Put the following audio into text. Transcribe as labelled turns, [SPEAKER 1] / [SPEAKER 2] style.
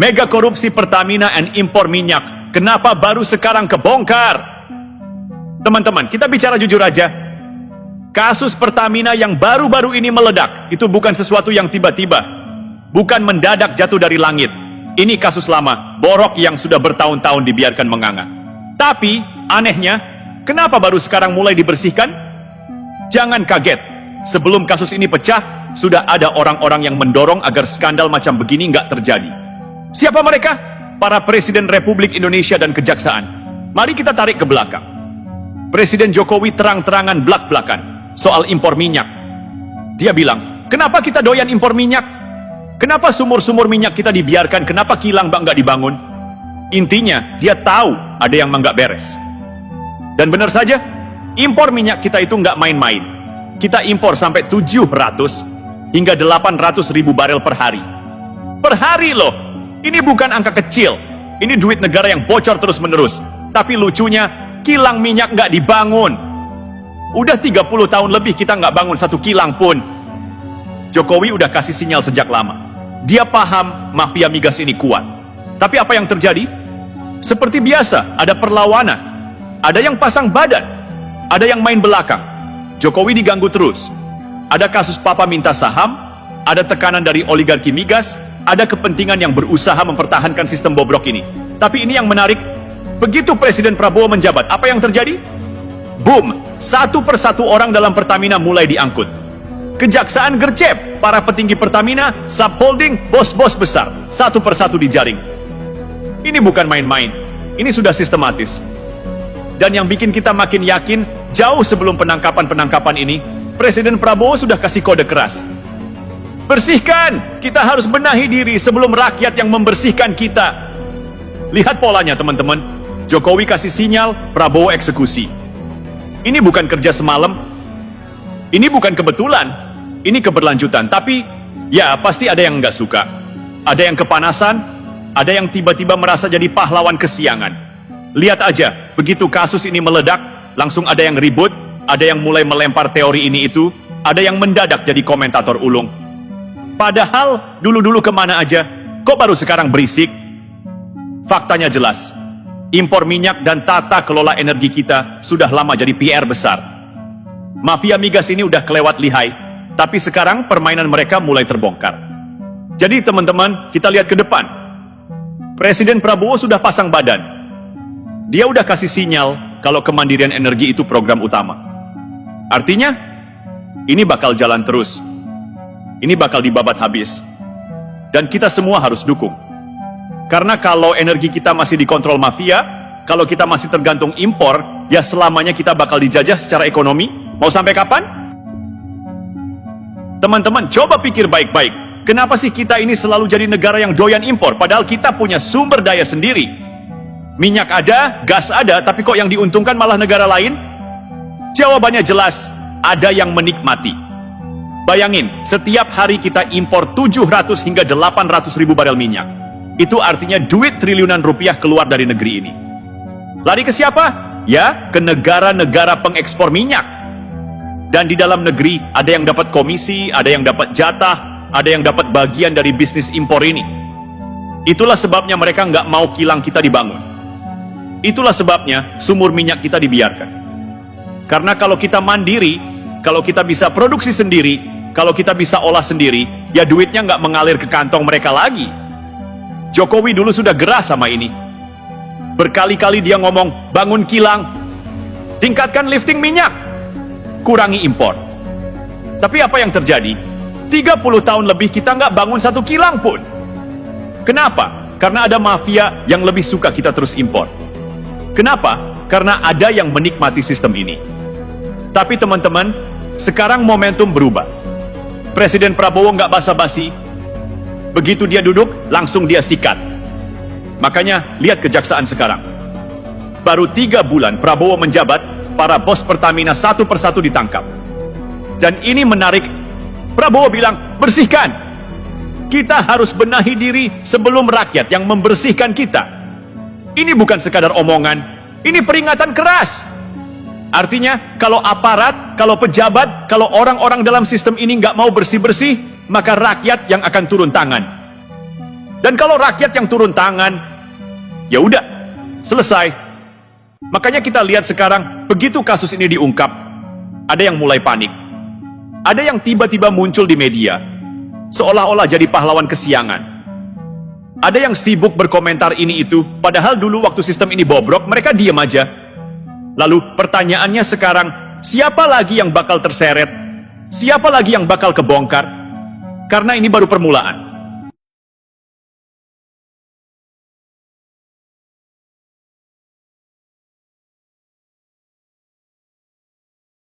[SPEAKER 1] Mega korupsi Pertamina and impor minyak. Kenapa baru sekarang kebongkar? Teman-teman, kita bicara jujur aja. Kasus Pertamina yang baru-baru ini meledak, itu bukan sesuatu yang tiba-tiba. Bukan mendadak jatuh dari langit. Ini kasus lama, borok yang sudah bertahun-tahun dibiarkan menganga. Tapi, anehnya, kenapa baru sekarang mulai dibersihkan? Jangan kaget, sebelum kasus ini pecah, sudah ada orang-orang yang mendorong agar skandal macam begini nggak terjadi. Siapa mereka? Para Presiden Republik Indonesia dan Kejaksaan. Mari kita tarik ke belakang. Presiden Jokowi terang-terangan blak-blakan soal impor minyak. Dia bilang, kenapa kita doyan impor minyak? Kenapa sumur-sumur minyak kita dibiarkan? Kenapa kilang nggak dibangun? Intinya, dia tahu ada yang nggak beres. Dan benar saja, impor minyak kita itu nggak main-main. Kita impor sampai 700 hingga 800 ribu barel per hari. Per hari loh! Ini bukan angka kecil. Ini duit negara yang bocor terus-menerus. Tapi lucunya, kilang minyak nggak dibangun. Udah 30 tahun lebih kita nggak bangun satu kilang pun. Jokowi udah kasih sinyal sejak lama. Dia paham mafia migas ini kuat. Tapi apa yang terjadi? Seperti biasa, ada perlawanan. Ada yang pasang badan. Ada yang main belakang. Jokowi diganggu terus. Ada kasus papa minta saham. Ada tekanan dari oligarki migas. Ada kepentingan yang berusaha mempertahankan sistem bobrok ini. Tapi ini yang menarik. Begitu Presiden Prabowo menjabat, apa yang terjadi? Boom! Satu persatu orang dalam Pertamina mulai diangkut. Kejaksaan gercep. Para petinggi Pertamina, subholding, bos-bos besar. Satu persatu dijaring. Ini bukan main-main. Ini sudah sistematis. Dan yang bikin kita makin yakin, jauh sebelum penangkapan-penangkapan ini, Presiden Prabowo sudah kasih kode keras. Bersihkan! Kita harus benahi diri sebelum rakyat yang membersihkan kita. Lihat polanya teman-teman. Jokowi kasih sinyal, Prabowo eksekusi. Ini bukan kerja semalam. Ini bukan kebetulan. Ini keberlanjutan. Tapi, ya pasti ada yang nggak suka. Ada yang kepanasan. Ada yang tiba-tiba merasa jadi pahlawan kesiangan. Lihat aja, begitu kasus ini meledak, langsung ada yang ribut. Ada yang mulai melempar teori ini itu. Ada yang mendadak jadi komentator ulung. Padahal dulu-dulu kemana aja, kok baru sekarang berisik? Faktanya jelas, impor minyak dan tata kelola energi kita sudah lama jadi PR besar. Mafia migas ini udah kelewat lihai, tapi sekarang permainan mereka mulai terbongkar. Jadi teman-teman, kita lihat ke depan. Presiden Prabowo sudah pasang badan. Dia udah kasih sinyal kalau kemandirian energi itu program utama. Artinya, ini bakal jalan terus. Ini bakal dibabat habis. Dan kita semua harus dukung. Karena kalau energi kita masih dikontrol mafia, kalau kita masih tergantung impor, ya selamanya kita bakal dijajah secara ekonomi. Mau sampai kapan? Teman-teman, coba pikir baik-baik. Kenapa sih kita ini selalu jadi negara yang doyan impor, padahal kita punya sumber daya sendiri? Minyak ada, gas ada, tapi kok yang diuntungkan malah negara lain? Jawabannya jelas, ada yang menikmati. Bayangin, setiap hari kita impor 700 hingga 800 ribu barel minyak. Itu artinya duit triliunan rupiah keluar dari negeri ini. Lari ke siapa? Ya, ke negara-negara pengekspor minyak. Dan di dalam negeri, ada yang dapat komisi, ada yang dapat jatah, ada yang dapat bagian dari bisnis impor ini. Itulah sebabnya mereka nggak mau kilang kita dibangun. Itulah sebabnya sumur minyak kita dibiarkan. Karena kalau kita mandiri, kalau kita bisa produksi sendiri, kalau kita bisa olah sendiri, ya duitnya nggak mengalir ke kantong mereka lagi. Jokowi dulu sudah gerah sama ini. Berkali-kali dia ngomong, bangun kilang, tingkatkan lifting minyak, kurangi impor. Tapi apa yang terjadi? 30 tahun lebih kita nggak bangun satu kilang pun. Kenapa? Karena ada mafia yang lebih suka kita terus impor. Kenapa? Karena ada yang menikmati sistem ini. Tapi teman-teman, sekarang momentum berubah. Presiden Prabowo nggak basa-basi. Begitu dia duduk, langsung dia sikat. Makanya, lihat kejaksaan sekarang. Baru 3 bulan Prabowo menjabat, para bos Pertamina satu persatu ditangkap. Dan ini menarik. Prabowo bilang, bersihkan. Kita harus benahi diri sebelum rakyat yang membersihkan kita. Ini bukan sekadar omongan. Ini peringatan keras. Artinya, kalau aparat, kalau pejabat, kalau orang-orang dalam sistem ini nggak mau bersih-bersih, maka rakyat yang akan turun tangan. Dan kalau rakyat yang turun tangan, ya udah, selesai. Makanya kita lihat sekarang, begitu kasus ini diungkap, ada yang mulai panik. Ada yang tiba-tiba muncul di media, seolah-olah jadi pahlawan kesiangan. Ada yang sibuk berkomentar ini itu, padahal dulu waktu sistem ini bobrok, mereka diem aja. Lalu pertanyaannya sekarang, siapa lagi yang bakal terseret? Siapa lagi yang bakal kebongkar? Karena ini baru permulaan.